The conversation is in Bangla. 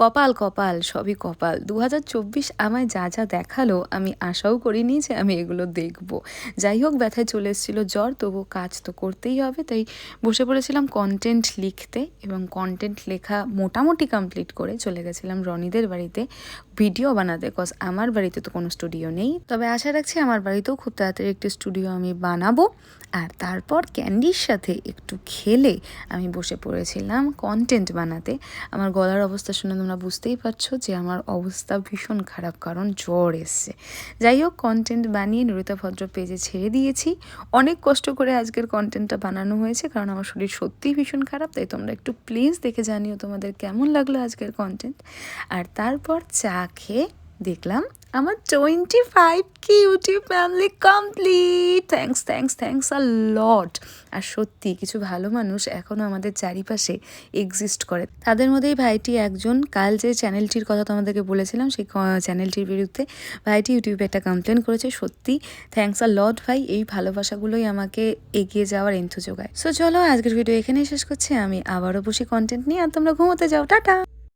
কপাল কপাল সবই কপাল। 2024 আমায় যা যা দেখালো আমি আশাও করিনি যে আমি এগুলো দেখব। যাই হোক, ব্যথায় চলে এসেছিল জ্বর, তবুও কাজ তো করতেই হবে, তাই বসে পড়েছিলাম কন্টেন্ট লিখতে এবং কন্টেন্ট লেখা মোটামুটি কমপ্লিট করে চলে গেছিলাম রনিদের বাড়িতে ভিডিও বানাতে। কজ আমার বাড়িতে তো কোনো স্টুডিও নেই, তবে আশা রাখছি আমার বাড়িতেও খুব তাড়াতাড়ি একটি স্টুডিও আমি বানাবো। আর তারপর ক্যান্ডির সাথে একটু খেলে আমি বসে পড়েছিলাম কন্টেন্ট বানাতে। আমার গলার অবস্থা শুনে তোমরা বুঝতেই পারছো যে আমার অবস্থা ভীষণ খারাপ, কারণ জ্বর এসছে। যাই হোক, কন্টেন্ট বানিয়ে নৃতা ভদ্র পেজে ছেড়ে দিয়েছি। অনেক কষ্ট করে আজকের কন্টেন্টটা বানানো হয়েছে, কারণ আমার শরীর সত্যিই ভীষণ খারাপ। তাই তোমরা একটু প্লিজ দেখে জানিও তোমাদের কেমন লাগলো আজকের কন্টেন্ট। আর তারপর চা খেয়ে দেখলাম আমার 25K YouTube family complete. Thanks a lot. আর সত্যি কিছু ভালো মানুষ এখনও আমাদের চারিপাশে এক্সিস্ট করে। তাদের মধ্যেই ভাইটি একজন। কাল যে চ্যানেলটির কথা তোমাদেরকে বলেছিলাম, সেই চ্যানেলটির বিরুদ্ধে ভাইটি ইউটিউবে একটা কমপ্লেন করেছে। সত্যি থ্যাঙ্কস আ লট ভাই, এই ভালোবাসাগুলোই আমাকে এগিয়ে যাওয়ার এন্থু যোগায়। সো চলো, আজকের ভিডিও এখানেই শেষ করছি। আমি আবারও বসি কন্টেন্ট নিয়ে, আর তোমরা ঘুমোতে যাও। টাটা।